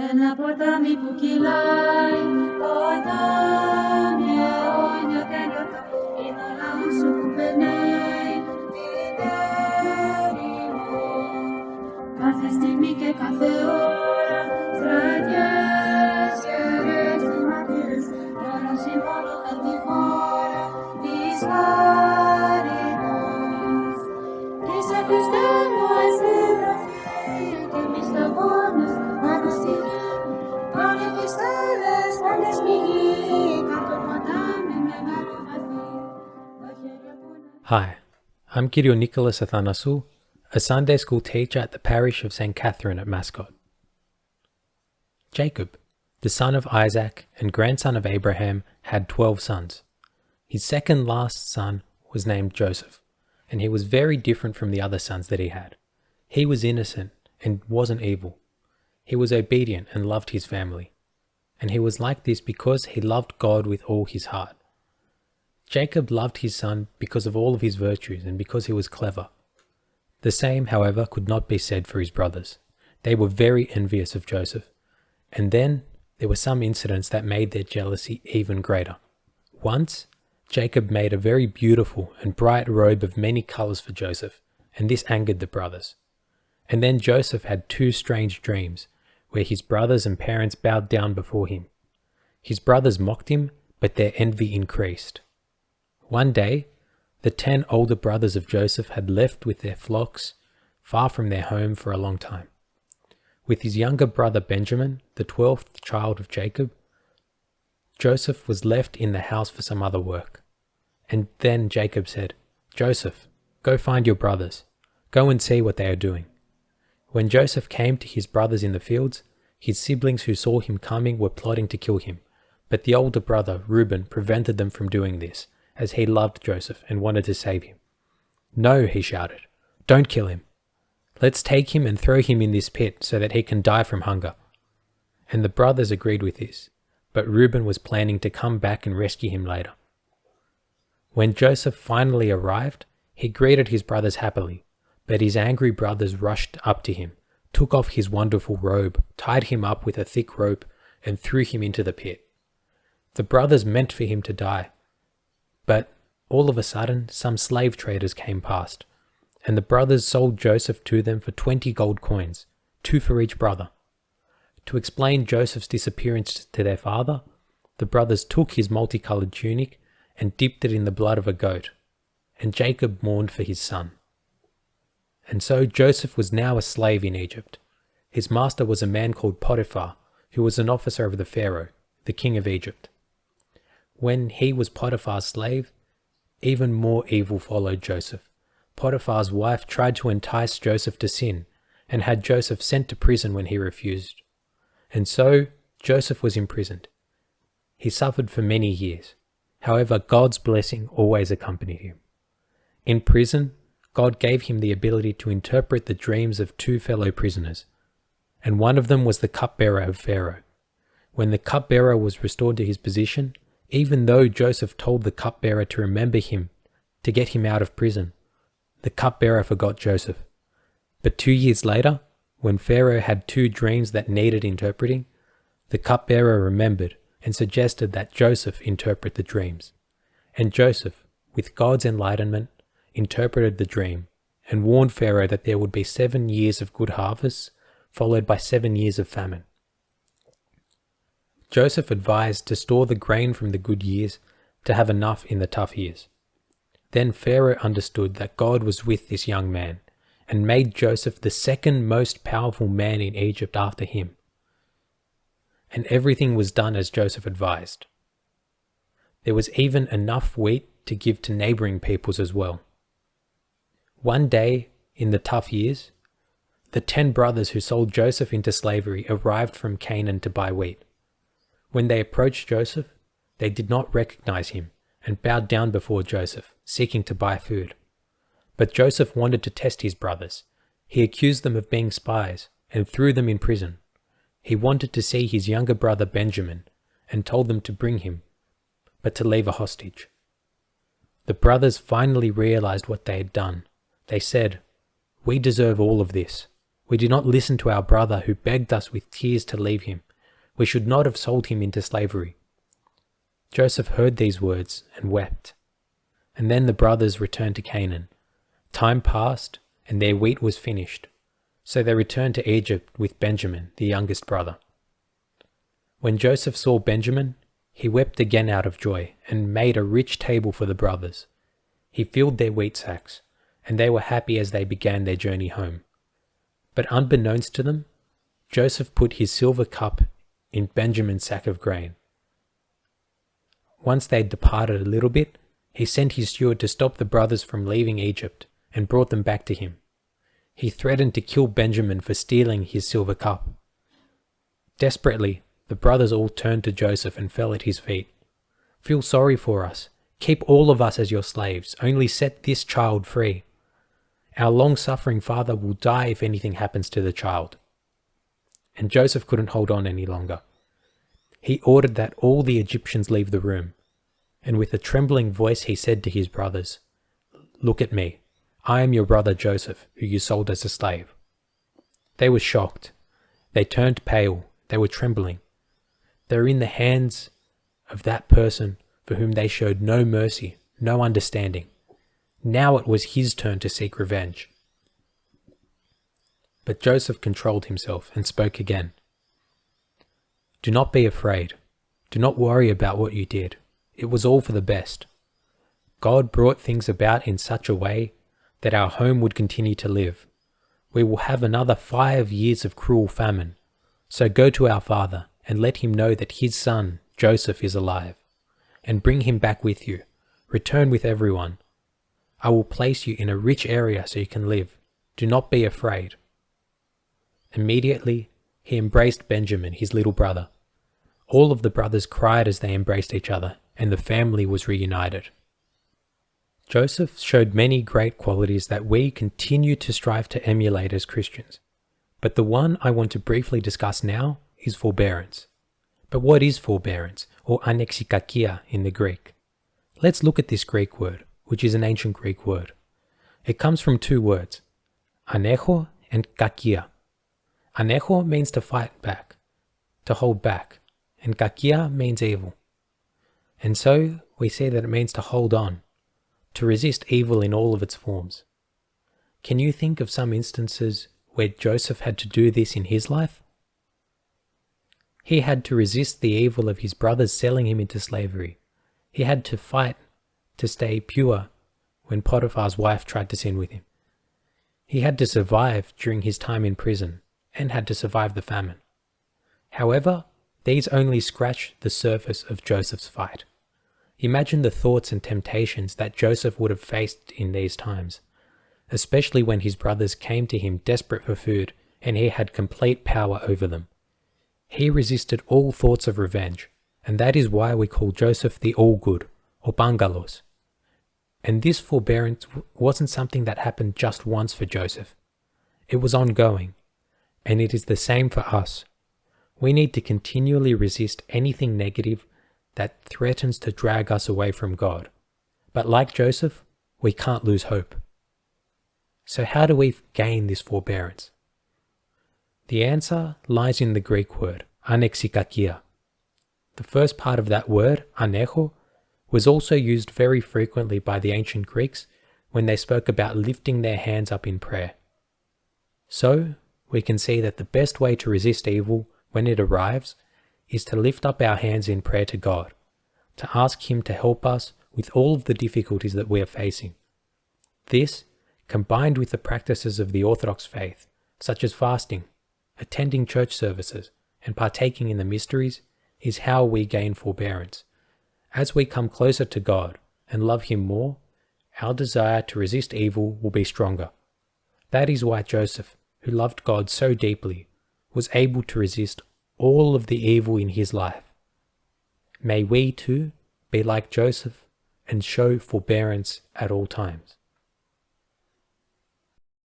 Ένα ποτάμι που κυλάει, ποτάμι αιώνιο και λιωτό, είναι ο λαός σου που περνάει την έρημο. Κάθε στιγμή και κάθε ώρα, στρατιές, ιερές και μάρτυρες, κι όλα συμβόλωγαν τη χώρα της χάριτος. Είσαι Χριστέ μου αστροφή και εμείς τα πόνος πάνω στη γη. Πάνε τις στέλες, πάνε στη γη, κάτω ποτάμι μεγάλο βαθύ. Hi, I'm Kyrio Nicholas Athanasou, a Sunday school teacher at the parish of St. Catherine at Mascot. Jacob, the son of Isaac and grandson of Abraham, had 12 sons. His second last son was named Joseph, and he was very different from the other sons that he had. He was innocent and wasn't evil. He was obedient and loved his family. And he was like this because he loved God with all his heart. Jacob loved his son because of all of his virtues and because he was clever. The same, however, could not be said for his brothers. They were very envious of Joseph. And then there were some incidents that made their jealousy even greater. Once, Jacob made a very beautiful and bright robe of many colours for Joseph, and this angered the brothers. And then Joseph had two strange dreams, where his brothers and parents bowed down before him. His brothers mocked him, but their envy increased. One day, the 10 older brothers of Joseph had left with their flocks, far from their home for a long time. With his younger brother Benjamin, the 12th child of Jacob, Joseph was left in the house for some other work. And then Jacob said, "Joseph, go find your brothers. Go and see what they are doing." When Joseph came to his brothers in the fields, his siblings who saw him coming were plotting to kill him. But the older brother, Reuben, prevented them from doing this, as he loved Joseph and wanted to save him. "No," he shouted, "don't kill him. Let's take him and throw him in this pit so that he can die from hunger." And the brothers agreed with this, but Reuben was planning to come back and rescue him later. When Joseph finally arrived, he greeted his brothers happily, but his angry brothers rushed up to him, took off his wonderful robe, tied him up with a thick rope, and threw him into the pit. The brothers meant for him to die, but all of a sudden some slave traders came past, and the brothers sold Joseph to them for 20 gold coins, 2 for each brother. To explain Joseph's disappearance to their father, the brothers took his multicolored tunic and dipped it in the blood of a goat, and Jacob mourned for his son. And so Joseph was now a slave in Egypt. His master was a man called Potiphar, who was an officer of the Pharaoh, the king of Egypt. When he was Potiphar's slave, even more evil followed Joseph. Potiphar's wife tried to entice Joseph to sin, and had Joseph sent to prison when he refused. And so Joseph was imprisoned. He suffered for many years. However, God's blessing always accompanied him. In prison, God gave him the ability to interpret the dreams of 2 fellow prisoners, and one of them was the cupbearer of Pharaoh. When the cupbearer was restored to his position, even though Joseph told the cupbearer to remember him to get him out of prison, the cupbearer forgot Joseph. But 2 years later, when Pharaoh had 2 dreams that needed interpreting, the cupbearer remembered and suggested that Joseph interpret the dreams. And Joseph, with God's enlightenment, interpreted the dream and warned Pharaoh that there would be 7 years of good harvests, followed by 7 years of famine. Joseph advised to store the grain from the good years to have enough in the tough years. Then Pharaoh understood that God was with this young man and made Joseph the second most powerful man in Egypt after him. And everything was done as Joseph advised. There was even enough wheat to give to neighboring peoples as well. One day, in the tough years, the 10 brothers who sold Joseph into slavery arrived from Canaan to buy wheat. When they approached Joseph, they did not recognize him and bowed down before Joseph, seeking to buy food. But Joseph wanted to test his brothers. He accused them of being spies and threw them in prison. He wanted to see his younger brother Benjamin and told them to bring him, but to leave a hostage. The brothers finally realized what they had done. They said, "We deserve all of this. We did not listen to our brother who begged us with tears to leave him. We should not have sold him into slavery." Joseph heard these words and wept. And then the brothers returned to Canaan. Time passed, and their wheat was finished. So they returned to Egypt with Benjamin, the youngest brother. When Joseph saw Benjamin, he wept again out of joy and made a rich table for the brothers. He filled their wheat sacks, and they were happy as they began their journey home. But unbeknownst to them, Joseph put his silver cup in Benjamin's sack of grain. Once they had departed a little bit, he sent his steward to stop the brothers from leaving Egypt and brought them back to him. He threatened to kill Benjamin for stealing his silver cup. Desperately, the brothers all turned to Joseph and fell at his feet. "Feel sorry for us. Keep all of us as your slaves. Only set this child free. Our long-suffering father will die if anything happens to the child." And Joseph couldn't hold on any longer. He ordered that all the Egyptians leave the room. And with a trembling voice he said to his brothers, "Look at me. I am your brother Joseph, who you sold as a slave." They were shocked. They turned pale. They were trembling. They were in the hands of that person for whom they showed no mercy, no understanding. Now it was his turn to seek revenge. But Joseph controlled himself and spoke again. "Do not be afraid. Do not worry about what you did. It was all for the best. God brought things about in such a way that our home would continue to live. We will have another 5 years of cruel famine. So go to our father and let him know that his son, Joseph, is alive. And bring him back with you. Return with everyone. I will place you in a rich area so you can live. Do not be afraid." Immediately, he embraced Benjamin, his little brother. All of the brothers cried as they embraced each other, and the family was reunited. Joseph showed many great qualities that we continue to strive to emulate as Christians. But the one I want to briefly discuss now is forbearance. But what is forbearance, or anexikakia in the Greek? Let's look at this Greek word, which is an ancient Greek word. It comes from 2 words, anecho and kakia. Anecho means to fight back, to hold back, and kakia means evil. And so we see that it means to hold on, to resist evil in all of its forms. Can you think of some instances where Joseph had to do this in his life? He had to resist the evil of his brothers selling him into slavery. He had to fight to stay pure when Potiphar's wife tried to sin with him. He had to survive during his time in prison and had to survive the famine. However, these only scratch the surface of Joseph's fight. Imagine the thoughts and temptations that Joseph would have faced in these times, especially when his brothers came to him desperate for food and he had complete power over them. He resisted all thoughts of revenge, and that is why we call Joseph the All-Good, or Bangalos. And this forbearance wasn't something that happened just once for Joseph. It was ongoing, and it is the same for us. We need to continually resist anything negative that threatens to drag us away from God. But like Joseph, we can't lose hope. So how do we gain this forbearance? The answer lies in the Greek word, anexikakia. The first part of that word, anecho, was also used very frequently by the ancient Greeks when they spoke about lifting their hands up in prayer. So, we can see that the best way to resist evil when it arrives is to lift up our hands in prayer to God, to ask Him to help us with all of the difficulties that we are facing. This, combined with the practices of the Orthodox faith, such as fasting, attending church services, and partaking in the mysteries, is how we gain forbearance. As we come closer to God and love Him more, our desire to resist evil will be stronger. That is why Joseph, who loved God so deeply, was able to resist all of the evil in his life. May we too be like Joseph and show forbearance at all times.